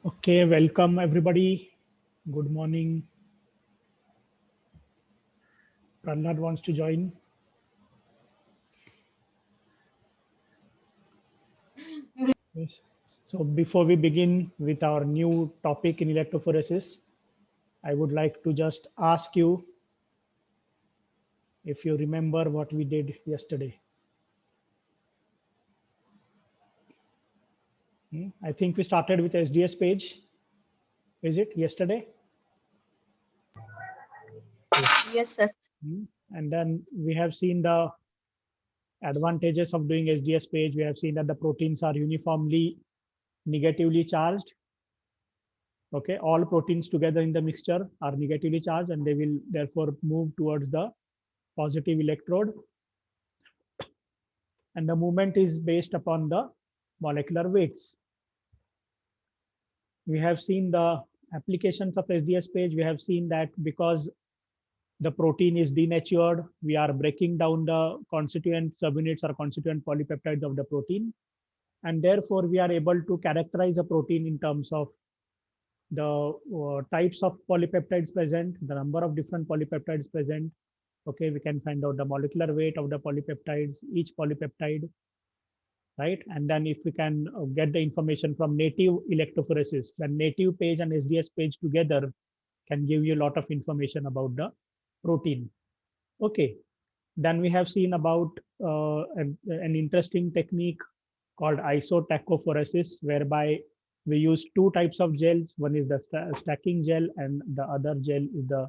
Okay, welcome everybody. Good morning. Prahlad wants to join. Yes. So before we begin with our new topic in electrophoresis, I would like to just ask you if you remember what we did yesterday. I think we started with SDS page. Is it yesterday? Yes, sir. And then we have seen the advantages of doing SDS page. We have seen that the proteins are uniformly negatively charged. Okay, all proteins together in the mixture are negatively charged and they will therefore move towards the positive electrode, and the movement is based upon the molecular weights. We have seen the applications of SDS page. We have seen that because the protein is denatured, we are breaking down the constituent subunits or constituent polypeptides of the protein, and therefore we are able to characterize a protein in terms of the types of polypeptides present, the number of different polypeptides present. Okay, we can find out the molecular weight of the polypeptides, each polypeptide, right? And then if we can get the information from native electrophoresis, the native page and SDS page together can give you a lot of information about the protein. Okay, then we have seen about an interesting technique called isotachophoresis, whereby we use two types of gels. One is the stacking gel and the other gel is the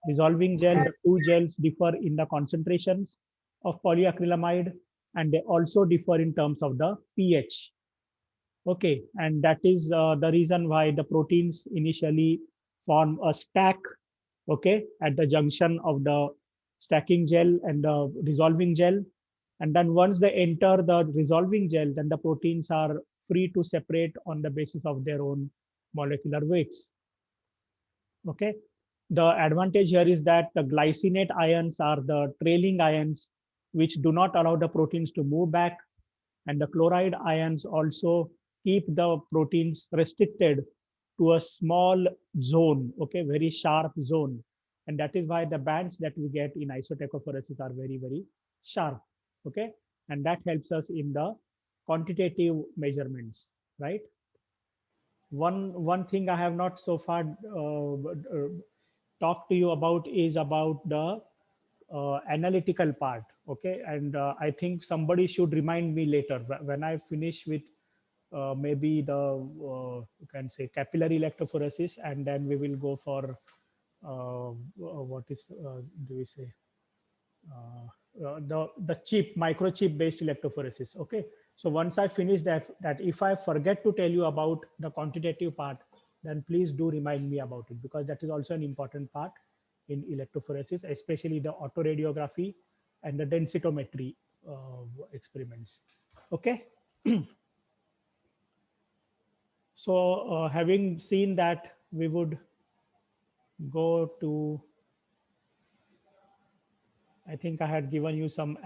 dissolving gel. The two gels differ in the concentrations of polyacrylamide, and they also differ in terms of the pH. Okay, and that is the reason why the proteins initially form a stack, okay, at the junction of the stacking gel and the dissolving gel. And then once they enter the resolving gel, then the proteins are free to separate on the basis of their own molecular weights. Okay. The advantage here is that the glycinate ions are the trailing ions, which do not allow the proteins to move back. And the chloride ions also keep the proteins restricted to a small zone, okay, very sharp zone. And that is why the bands that we get in isotachophoresis are very, very sharp, okay. And that helps us in the quantitative measurements, right? One thing I have not so far talked to you about is about the analytical part, okay. And I think somebody should remind me later when I finish with maybe the you can say capillary electrophoresis, and then we will go for what is do we say the chip microchip based electrophoresis. Okay, so once I finish that if I forget to tell you about the quantitative part, then please do remind me about it, because that is also an important part in electrophoresis, especially the autoradiography and the densitometry experiments. Okay. So having seen that, we would go to, I think I had given you some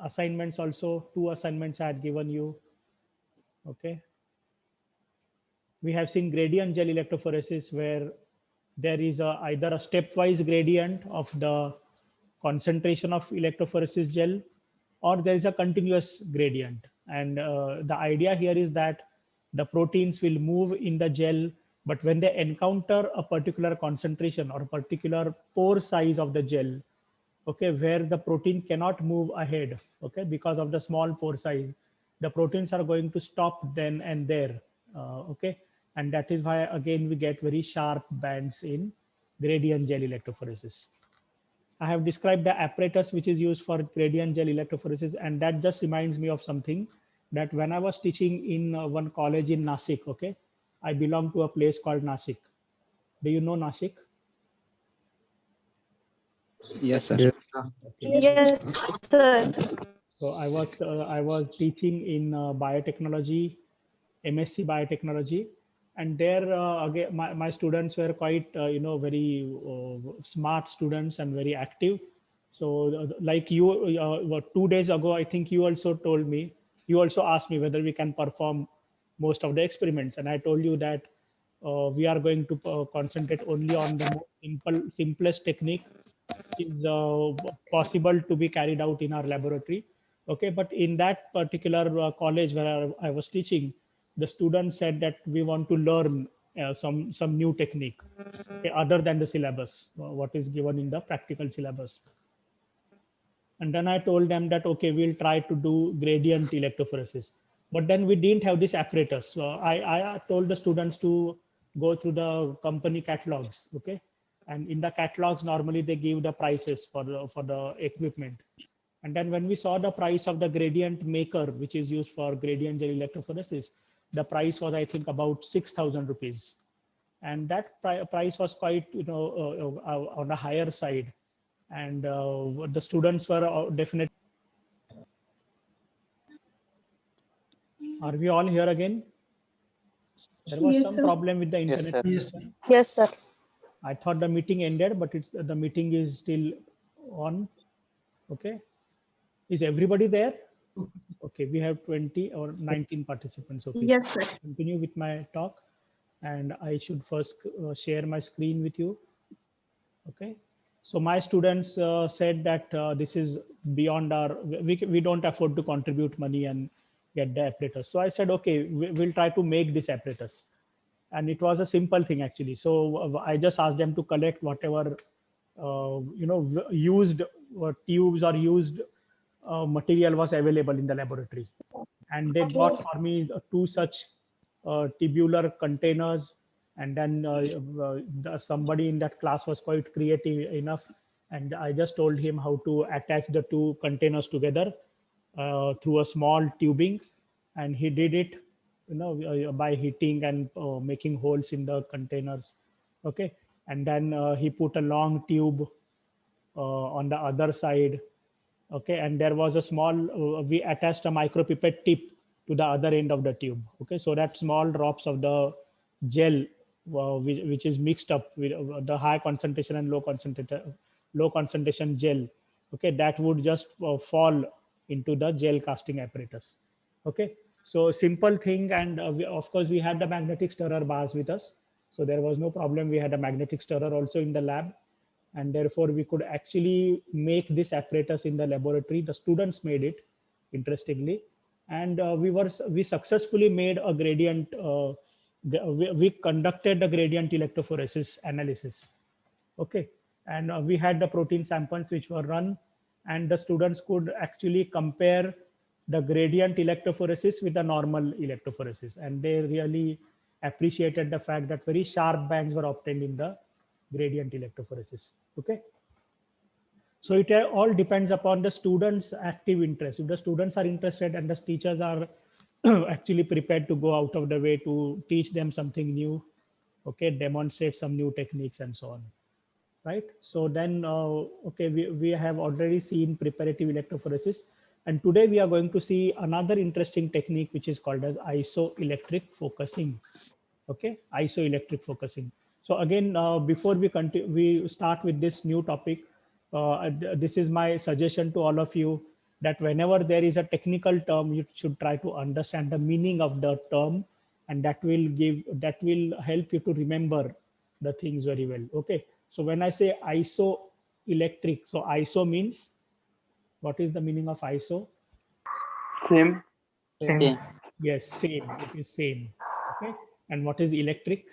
assignments also. Two assignments I had given you. Okay. We have seen gradient gel electrophoresis, where there is either a stepwise gradient of the concentration of electrophoresis gel, or there is a continuous gradient. And the idea here is that the proteins will move in the gel, but when they encounter a particular concentration or a particular pore size of the gel, okay, where the protein cannot move ahead, okay, because of the small pore size, the proteins are going to stop then and there. Okay, and that is why again we get very sharp bands in gradient gel electrophoresis. I have described the apparatus which is used for gradient gel electrophoresis, and that just reminds me of something, that when I was teaching in one college in Nasik, okay, I belong to a place called Nasik. Do you know Nasik? Yes, sir. Yes. Okay. Yes, sir. So I was teaching in biotechnology, MSc biotechnology, and there again my students were quite very smart students and very active. So like you, 2 days ago, I think you also told me, you also asked me whether we can perform most of the experiments, and I told you that we are going to concentrate only on the simplest technique is possible to be carried out in our laboratory. Okay, but in that particular college where I was teaching, the students said that we want to learn some new technique, okay, other than the syllabus, what is given in the practical syllabus. And then I told them that, okay, we'll try to do gradient electrophoresis. But then we didn't have this apparatus. So I told the students to go through the company catalogs, okay? And in the catalogs, normally they give the prices for the equipment. And then when we saw the price of the gradient maker, which is used for gradient gel electrophoresis, the price was, I think, about 6,000 rupees. And that price was quite, on the higher side. And the students were definitely. Are we all here again? There was Yes, some sir. problem with the Yes, internet sir. connection. Yes, sir. I thought the meeting ended, but the meeting is still on. Okay. Is everybody there? Okay, we have 20 or 19 participants. Okay. Yes, sir. Continue with my talk, and I should first share my screen with you. Okay. So my students said that this is beyond our, we don't afford to contribute money and get the apparatus. So I said, okay, we'll try to make this apparatus. And it was a simple thing actually. So I just asked them to collect whatever, used tubes or used material was available in the laboratory. And they got for me two such tubular containers. And then somebody in that class was quite creative enough, and I just told him how to attach the two containers together through a small tubing, and he did it, by heating and making holes in the containers. Okay. And then he put a long tube on the other side. Okay. And there was a small, we attached a micropipette tip to the other end of the tube. Okay. So that small drops of the gel, which is mixed up with the high concentration and low concentration gel. Okay. That would just fall into the gel casting apparatus. Okay. So simple thing. And of course we had the magnetic stirrer bars with us. So there was no problem. We had a magnetic stirrer also in the lab, and therefore we could actually make this apparatus in the laboratory. The students made it, interestingly, and we successfully made a gradient. We conducted the gradient electrophoresis analysis. Okay. And we had the protein samples which were run, and the students could actually compare the gradient electrophoresis with the normal electrophoresis, and they really appreciated the fact that very sharp bands were obtained in the gradient electrophoresis. Okay. So it all depends upon the students' active interest. If the students are interested and the teachers are actually prepared to go out of the way to teach them something new, okay, demonstrate some new techniques and so on, right? So then, okay, we have already seen preparative electrophoresis, and today we are going to see another interesting technique which is called as isoelectric focusing. Okay, isoelectric focusing. So again, before we continue, we start with this new topic. This is my suggestion to all of you, that whenever there is a technical term, you should try to understand the meaning of the term, and that will help you to remember the things very well. Okay. So when I say isoelectric, so iso means, what is the meaning of iso? Same. Same. Yes, same. It is same. Okay. And what is electric?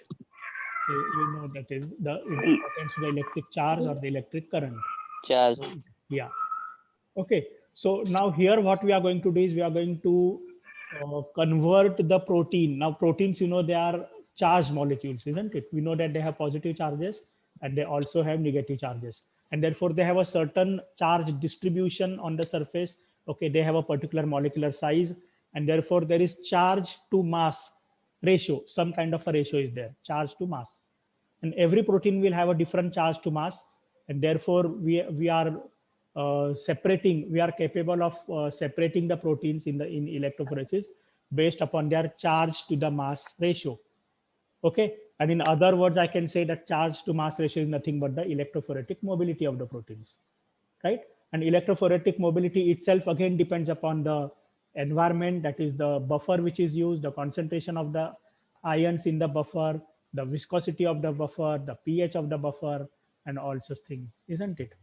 You know that is the importance of the electric charge or the electric current. Charge. Yeah. Okay. So now here what we are going to do is we are going to convert the protein. Now proteins, they are charged molecules, isn't it? We know that they have positive charges and they also have negative charges. And therefore they have a certain charge distribution on the surface. Okay. They have a particular molecular size, and therefore there is charge to mass ratio. Some kind of a ratio is there, charge to mass. And every protein will have a different charge to mass, and therefore we are we are capable of separating the proteins in electrophoresis based upon their charge to the mass ratio. Okay. And in other words, I can say that charge to mass ratio is nothing but the electrophoretic mobility of the proteins, right? And electrophoretic mobility itself again depends upon the environment, that is the buffer which is used, the concentration of the ions in the buffer, the viscosity of the buffer, the pH of the buffer, and all such things, isn't it?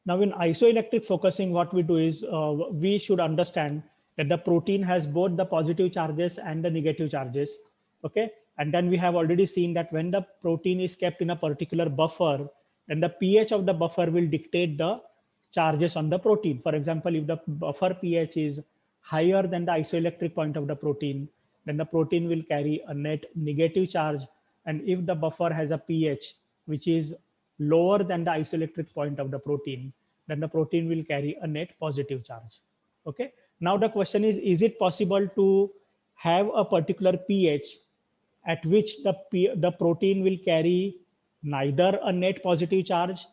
Now in isoelectric focusing, what we do is we should understand that the protein has both the positive charges and the negative charges. Okay. And then we have already seen that when the protein is kept in a particular buffer, then the pH of the buffer will dictate the charges on the protein. For example, if the buffer pH is higher than the isoelectric point of the protein, then the protein will carry a net negative charge. And if the buffer has a pH which is lower than the isoelectric point of the protein, then the protein will carry a net positive charge. Okay. Now the question is it possible to have a particular pH at which the protein will carry neither a net positive charge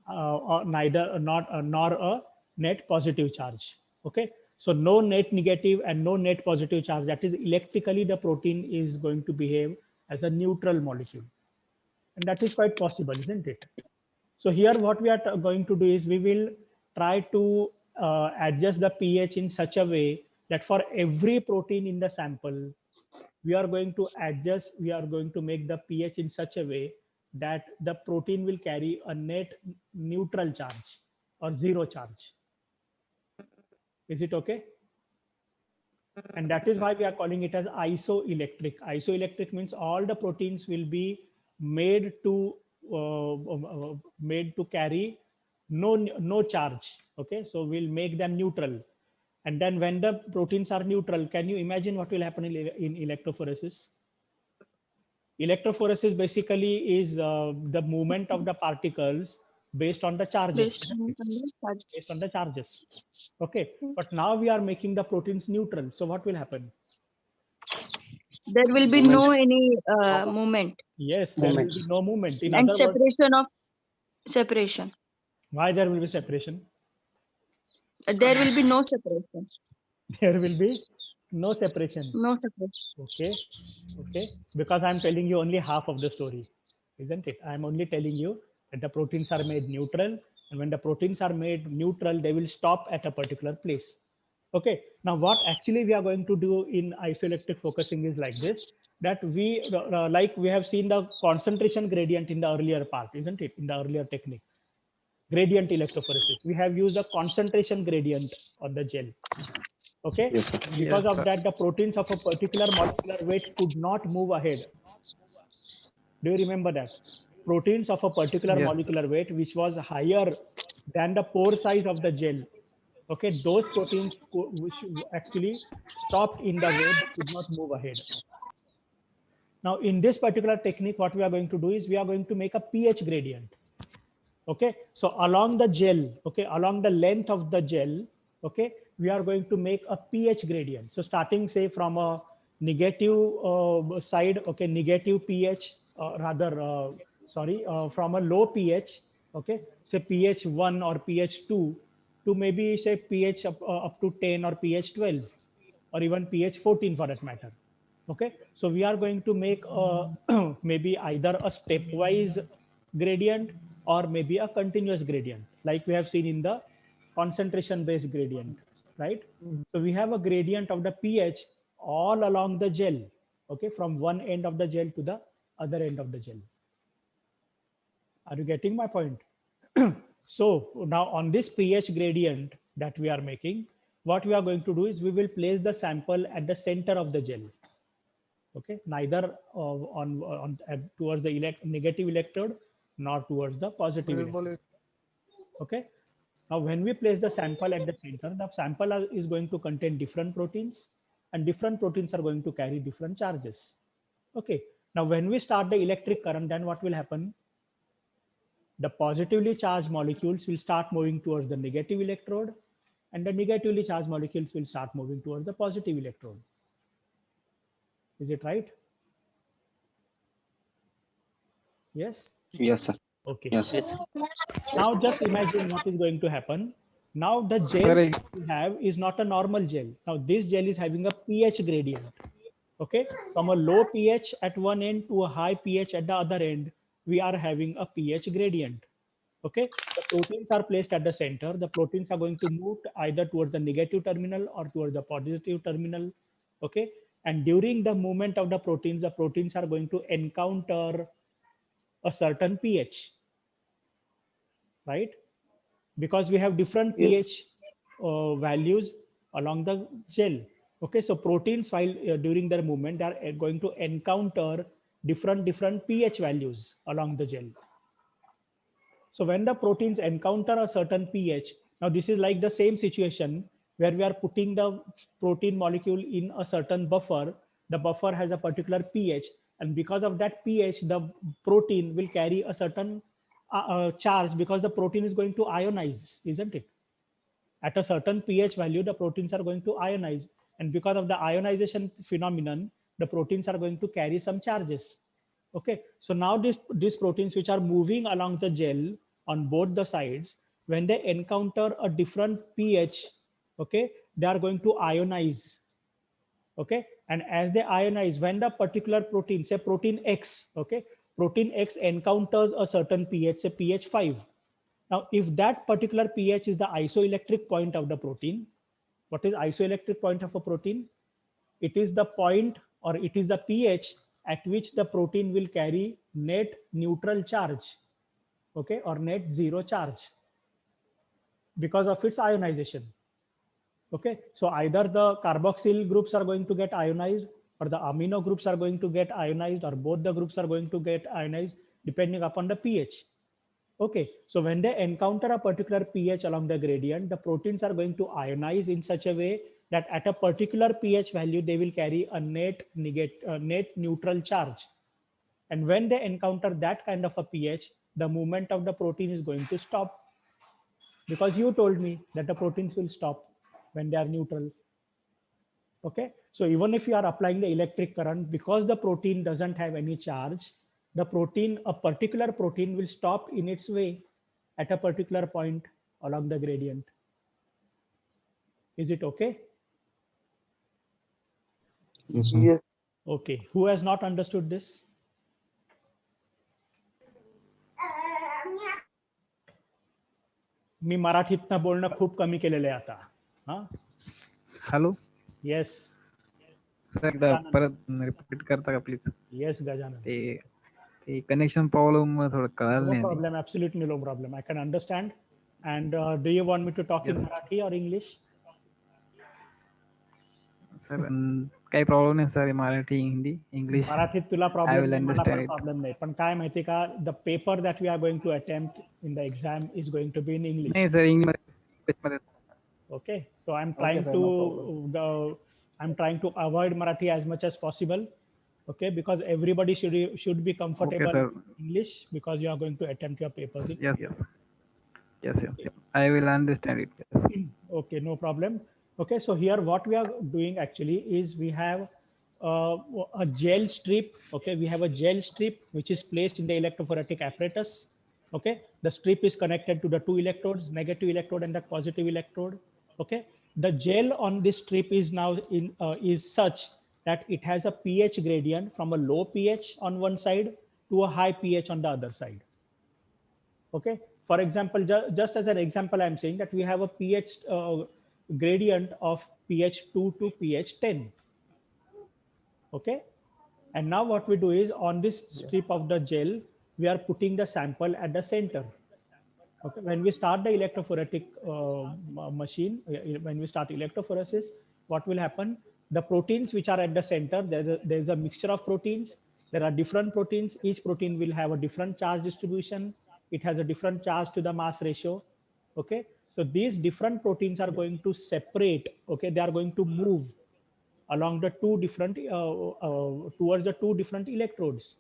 or neither not nor a net positive charge? Okay. So no net negative and no net positive charge. That is, electrically the protein is going to behave as a neutral molecule, and that is quite possible, isn't it? So here what we are going to do is we will try to adjust the pH in such a way that for every protein in the sample, we are going to make the pH in such a way that the protein will carry a net neutral charge or zero charge. Is it okay? And that is why we are calling it as isoelectric. Isoelectric means all the proteins will be made to carry no charge. Okay, so we'll make them neutral. And then when the proteins are neutral, can you imagine what will happen in electrophoresis? Electrophoresis basically is the movement of the particles based on the charges. Based on the charges. Okay, but now we are making the proteins neutral. So what will happen? There will be no any movement. Yes, there will be no movement. In And other words, separation. why there will be separation? There will be no separation. There will be no separation. No separation. Okay, okay. Because I'm telling you only half of the story, isn't it? I'm only telling you that the proteins are made neutral, and when the proteins are made neutral, they will stop at a particular place. Okay. Now, what actually we are going to do in isoelectric focusing is like this: that like we have seen the concentration gradient in the earlier part, isn't it? In the earlier technique, gradient electrophoresis, we have used a concentration gradient on the gel. Okay. Yes, sir. Because of that, the proteins of a particular molecular weight could not move ahead. Do you remember that? Proteins of a particular molecular weight, which was higher than the pore size of the gel. Okay, those proteins which actually stopped in the way, but could not move ahead. Now, in this particular technique, what we are going to do is we are going to make a pH gradient. Okay, so along the gel, okay, along the length of the gel, okay, we are going to make a pH gradient. So starting, say, from a negative side, okay, negative pH, from a low pH, okay, say pH 1 or pH 2, to maybe say pH up to 10 or pH 12, or even pH 14 for that matter. Okay, so we are going to make maybe either a stepwise gradient or maybe a continuous gradient, like we have seen in the concentration based gradient, right? So we have a gradient of the pH all along the gel, okay, from one end of the gel to the other end of the gel. Are you getting my point? So now on this pH gradient that we are making, what we are going to do is we will place the sample at the center of the gel. Okay, neither towards the negative electrode nor towards the positive electrode. Okay, now when we place the sample at the center, the sample is going to contain different proteins, and different proteins are going to carry different charges. Okay, now when we start the electric current, then what will happen? The positively charged molecules will start moving towards the negative electrode, and the negatively charged molecules will start moving towards the positive electrode. Is it right? Yes? Yes, sir. Okay. Yes, sir. Now just imagine what is going to happen. Now the gel we have is not a normal gel. Now this gel is having a pH gradient. Okay, from a low pH at one end to a high pH at the other end, we are having a pH gradient. Okay, the proteins are placed at the center. The proteins are going to move either towards the negative terminal or towards the positive terminal. Okay, And during the movement of the proteins are going to encounter a certain pH, right? Because we have different Yes. pH values along the gel. Okay, so proteins while during their movement, they are going to encounter different pH values along the gel. So when the proteins encounter a certain pH, now this is like the same situation where we are putting the protein molecule in a certain buffer. The buffer has a particular pH, and because of that pH, the protein will carry a certain charge, because the protein is going to ionize, isn't it? At a certain pH value, the proteins are going to ionize. And because of the ionization phenomenon, the proteins are going to carry some charges. Okay, so now these proteins which are moving along the gel on both the sides, when they encounter a different pH, okay, they are going to ionize. Okay, and as they ionize, when the particular protein, say protein X, okay, protein X encounters a certain pH, say pH 5. Now, if that particular pH is the isoelectric point of the protein, what is isoelectric point of a protein? It is the point, or it is the pH at which the protein will carry net neutral charge, okay, or net zero charge, because of its ionization. Okay, so either the carboxyl groups are going to get ionized, or the amino groups are going to get ionized, or both the groups are going to get ionized, depending upon the pH. Okay, so when they encounter a particular pH along the gradient, the proteins are going to ionize in such a way that at a particular pH value, they will carry a net neutral charge. And when they encounter that kind of a pH, the movement of the protein is going to stop, because you told me that the proteins will stop when they are neutral. Okay, so even if you are applying the electric current, because the protein doesn't have any charge, a particular protein will stop in its way at a particular point along the gradient. Is it okay? Yes, sir. Yes. Okay, who has not understood this? मी मराठीतनं बोलणं खूप कमी केलेलं आहे आता. हा, hello yes sir एकदा परत repeat करता का प्लीज येस गजानन. ते कनेक्शन प्रॉब्लेम थोडं कळालं No नाही problem, absolutely no problem. I can understand. And do you want me to talk in Yes. Marathi or English? Sir काही प्रॉब्लेम नाही सर मराठी हिंदी इंग्लिश मराठीत तुला I प्रॉब्लेम will नाही, मला understand पण it. प्रॉब्लेम नाही. पण काय माहिती का, the paper that we are going to attempt in the exam is going to be in English. नाही sir English Okay, so I'm trying sir, to no I'm trying to avoid Marathi as much as possible. Okay, because everybody should be comfortable sir. in English, because you are going to attempt your papers in yes I will understand it. Yes. Okay, no problem. Okay, so here what we are doing actually is we have a gel strip. Okay, we have a gel strip which is placed in the electrophoretic apparatus. Okay, the strip is connected to the two electrodes, negative electrode and the positive electrode. Okay, the gel on this strip is now is such that it has a pH gradient from a low pH on one side to a high pH on the other side. Okay, for example, just as an example, I'm saying that we have a pH gradient of pH 2 to pH 10. Okay, and now what we do is, on this strip of the gel, we are putting the sample at the center. Okay, when we start the electrophoretic machine, when we start electrophoresis, what will happen? The proteins which are at the center, there is a mixture of proteins. There are different proteins. Each protein will have a different charge distribution. It has a different charge to the mass ratio. Okay, so these different proteins are going to separate. Okay, they are going to move along the two different towards the two different electrodes,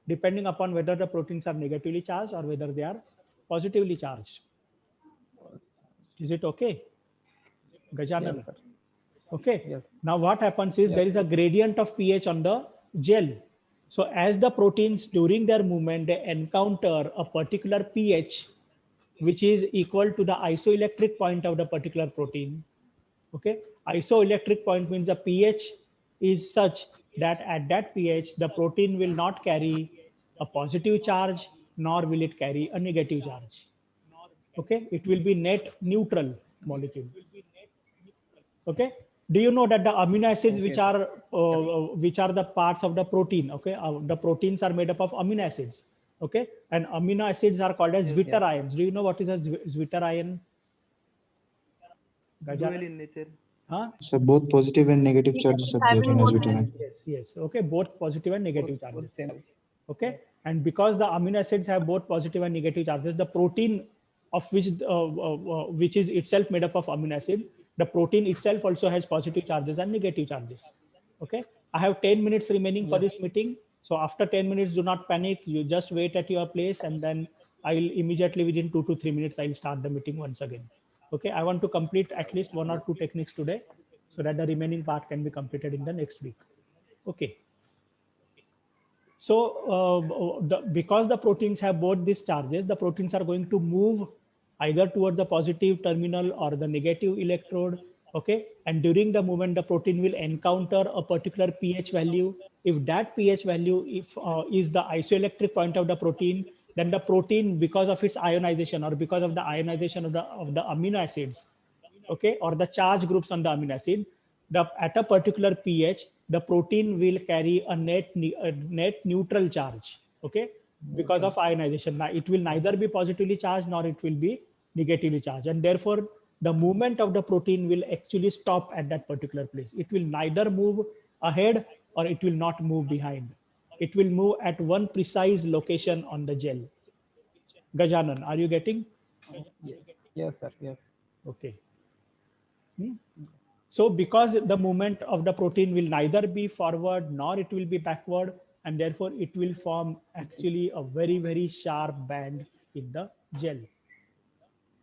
depending upon whether the proteins are negatively charged or whether they are positively charged. Is it okay, Gajanan? Yes, sir. Okay. Yes. Now what happens is, there is a gradient of pH on the gel. So as the proteins during their movement, they encounter a particular pH which is equal to the isoelectric point of the particular protein. Okay, isoelectric point means the pH is such that at that pH the protein will not carry a positive charge, nor will it carry a negative charge. Okay, it will be net neutral molecule. Okay, Do you know that the amino acids Okay, sir. which are the parts of the protein? Okay, the proteins are made up of amino acids. Okay, and amino acids are called as Zwitter Yes, sir. ions. Do you know what is a Zwitter ion? Dual Gajan? in nature. Huh? So both positive and negative We can charges be are there having in both. azoternite. Yes, yes. Okay, both positive and negative Both charges. same. Okay, Yes. and because the amino acids have both positive and negative charges, the protein of which is itself made up of amino acid, the protein itself also has positive charges and negative charges. Okay, I have 10 minutes remaining for Yes. this meeting. So after 10 minutes, do not panic. You just wait at your place, and then I'll immediately within 2 to 3 minutes I'll start the meeting once again. Okay, I want to complete at least 1 or 2 techniques today, so that the remaining part can be completed in the next week. Okay. So because the proteins have both these charges, the proteins are going to move either toward the positive terminal or the negative electrode. Okay, and during the movement, the protein will encounter a particular pH value. If that pH value is the isoelectric point of the protein, then the protein, because of its ionization or because of the ionization of the amino acids, okay, or the charge groups on the amino acid, at a particular pH, the protein will carry a net neutral charge, okay, because of ionization. Now it will neither be positively charged nor it will be negatively charged, and therefore the movement of the protein will actually stop at that particular place. It will neither move ahead or it will not move behind. It will move at one precise location on the gel. Gajanan, are you getting? Yes. Yes, sir. Yes. Okay. So because the movement of the protein will neither be forward nor it will be backward, and therefore it will form actually a very, very sharp band in the gel.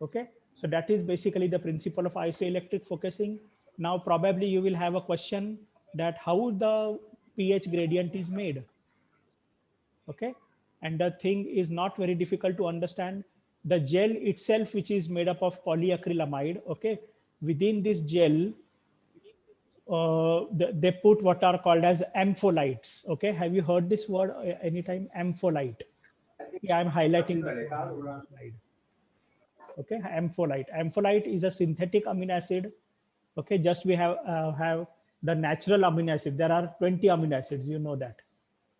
Okay, so that is basically the principle of isoelectric focusing. Now probably you will have a question that how the pH gradient is made. Okay, and the thing is not very difficult to understand. The gel itself, which is made up of polyacrylamide, okay, within this gel they put what are called as ampholites. Okay, have you heard this word anytime? Ampholite. Yeah, I'm highlighting this one here on the slide. Okay, ampholite. Ampholite is a synthetic amino acid. Okay, just we have the natural amino acid. There are 20 amino acids. You know that,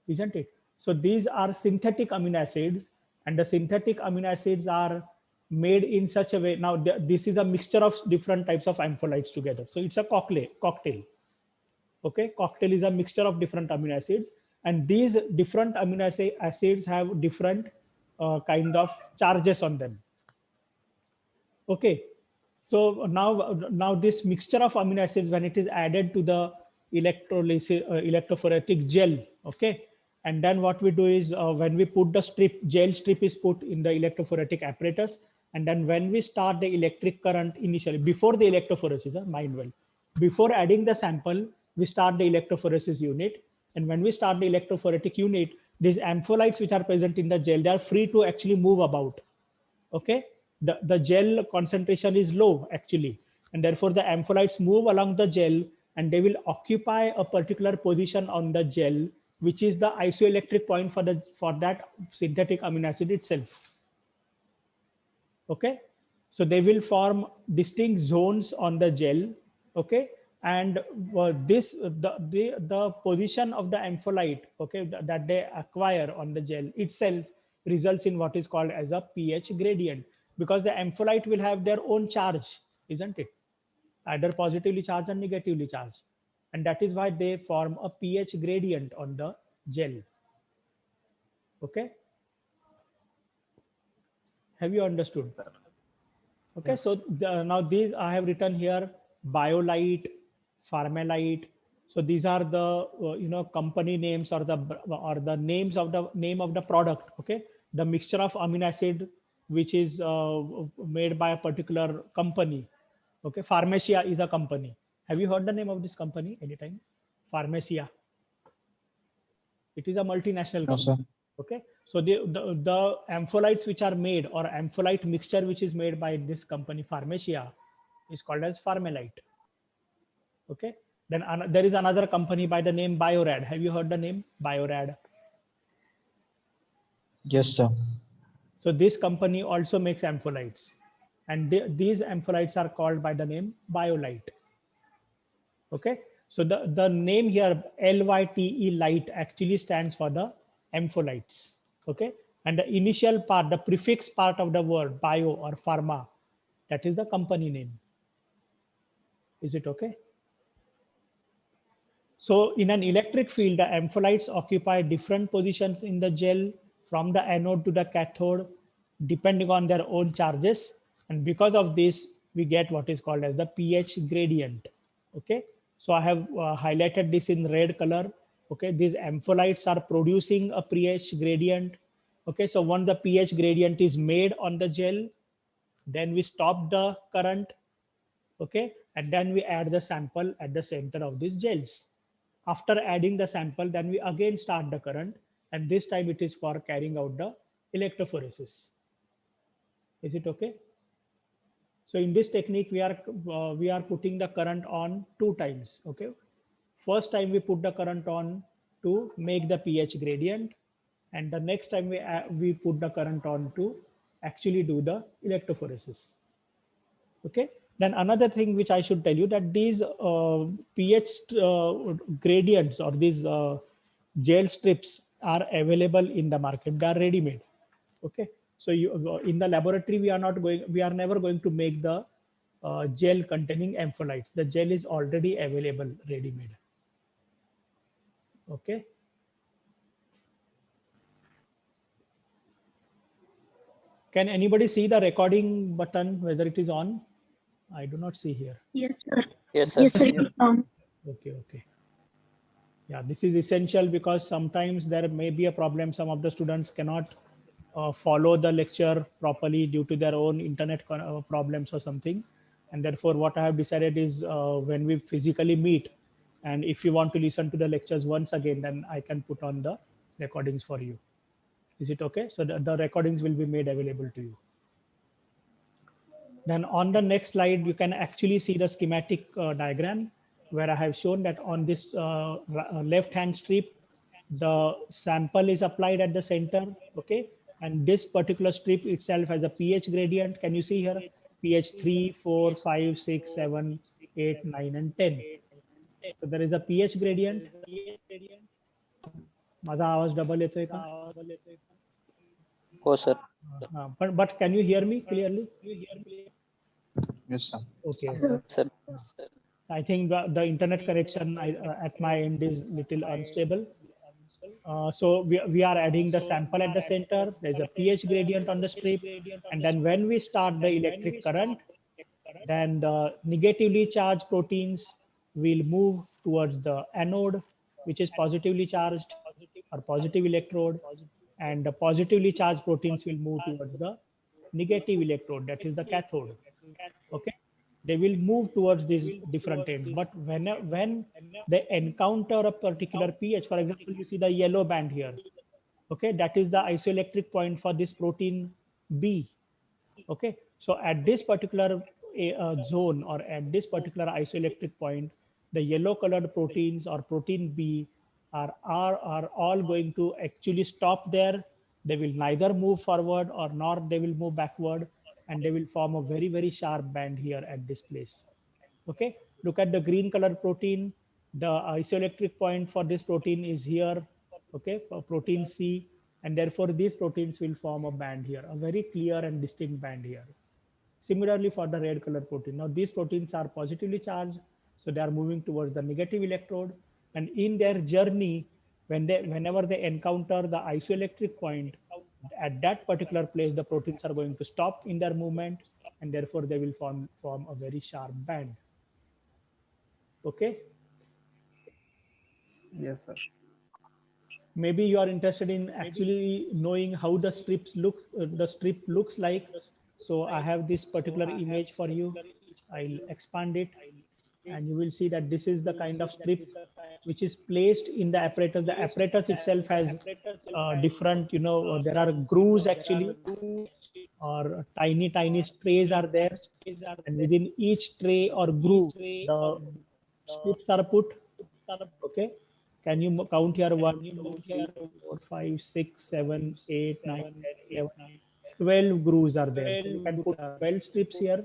isn't it? So these are synthetic amino acids, and the synthetic amino acids are made in such a way. Now this is a mixture of different types of ampholites together. So it's a cocktail. Okay, cocktail is a mixture of different amino acids, and these different amino acids have different kind of charges on them. Okay, so now this mixture of amino acids, when it is added to the electrophoretic gel, okay, and then what we do is when we put the gel strip is put in the electrophoretic apparatus, and then when we start the electric current initially before the electrophoresis, mind well, before adding the sample, we start the electrophoresis unit, and when we start the electrophoretic unit, these ampholites which are present in the gel, they are free to actually move about. Okay, the gel concentration is low actually, and therefore the ampholites move along the gel, and they will occupy a particular position on the gel, which is the isoelectric point for that synthetic amino acid itself. Okay, so they will form distinct zones on the gel. Okay, and the position of the ampholite, okay, that they acquire on the gel itself results in what is called as a pH gradient, because the ampholite will have their own charge, isn't it, either positively charged or negatively charged, and that is why they form a pH gradient on the gel. Okay, have you understood? Yes, sir. Okay, so now these I have written here: BioLite, Pharmalite. So these are the company names or the names of the name of the product. Okay, the mixture of amino acid which is made by a particular company. Okay, Pharmacia is a company. Have you heard the name of this company anytime? Pharmacia. It is a multinational No, sir. company. Okay, so the ampholites which are made, or ampholite mixture which is made by this company Pharmacia, is called as Pharmalite. Okay, then there is another company by the name Biorad. Have you heard the name Biorad? Yes, sir. So this company also makes ampholites, and these ampholites are called by the name BioLite. Okay, so the name here LYTE light actually stands for the ampholites. Okay, and the initial part, the prefix part of the word bio or pharma, that is the company name. Is it okay? So in an electric field, the ampholites occupy different positions in the gel from the anode to the cathode, depending on their own charges. And because of this, we get what is called as the pH gradient. Okay. So I have highlighted this in red color. Okay. These ampholites are producing a pH gradient. Okay. So once the pH gradient is made on the gel, then we stop the current. Okay. And then we add the sample at the center of these gels. After adding the sample, then we again start the current, and this time it is for carrying out the electrophoresis. Is it okay? So in this technique, we are putting the current on two times. Okay, first time we put the current on to make the pH gradient, and the next time we put the current on to actually do the electrophoresis. Okay, then another thing which I should tell you, that these pH gradients or these gel strips are available in the market. They are ready made. Okay, so you in the laboratory we are never going to make the gel containing ampholites. The gel is already available ready made. Okay, can anybody see the recording button whether it is on? I do not see here. Yes, sir. Yes, sir. Yes, sir. It's on. Okay, okay. Yeah, this is essential because sometimes there may be a problem. Some of the students cannot follow the lecture properly due to their own internet problems or something. And therefore, what I have decided is when we physically meet, and if you want to listen to the lectures once again, then I can put on the recordings for you. Is it okay? So the recordings will be made available to you. Then on the next slide, you can actually see the schematic diagram where I have shown that on this left-hand strip, the sample is applied at the center. Okay. And this particular strip itself has a pH gradient. Can you see here? pH 3, 4, 5, 6, 7, 8, 9, and 10. So there is a pH gradient. माझा आवाज double येतोय का? Oh, sir. But can you hear me clearly? Yes, sir. Okay. Sir. I think the internet connection at my end is little unstable. So we are adding the sample at the center. There's a pH gradient on the strip. And then when we start the electric current, then the negatively charged proteins will move towards the anode, which is positively charged or positive electrode. And the positively charged proteins will move towards the negative electrode, that is the cathode. Okay, they will move towards these different ends, but when they encounter a particular pH, for example, you see the yellow band here. Okay, that is the isoelectric point for this protein B. Okay, so at this particular zone or at this particular isoelectric point, the yellow colored proteins or protein B are all going to actually stop there. They will neither move forward or nor they will move backward, and they will form a very, very sharp band here at this place. Okay, look at the green colored protein. The isoelectric point for this protein is here. Okay, for protein C, and therefore these proteins will form a band here, a very clear and distinct band here. Similarly for the red color protein. Now these proteins are positively charged, so they are moving towards the negative electrode, and in their journey, whenever they encounter the isoelectric point, at that particular place, the proteins are going to stop in their movement, and therefore they will form a very sharp band. Okay. Yes, sir. Maybe you are interested in actually knowing how the strip looks like. So I have this particular image for you. I'll expand it, and you will see that this is the kind of strip which is placed in the apparatus. The apparatus itself has different, there are grooves actually, or tiny trays are there, and within each tray or groove, the strips are put. Okay, can you count here? 1, 2, 3, 4, 5, 6, 7, 8, 9, 10, 11, 12 grooves are there. So you can put 12 strips here.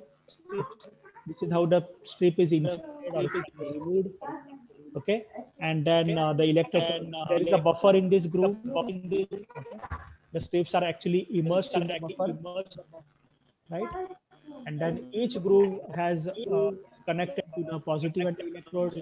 This is how the strip is inserted or removed. Okay, and then the electrophoresis, there is a buffer in this groove. Okay? The strips are actually immersed in the buffer, right? And then each groove has connected to the positive and electrodes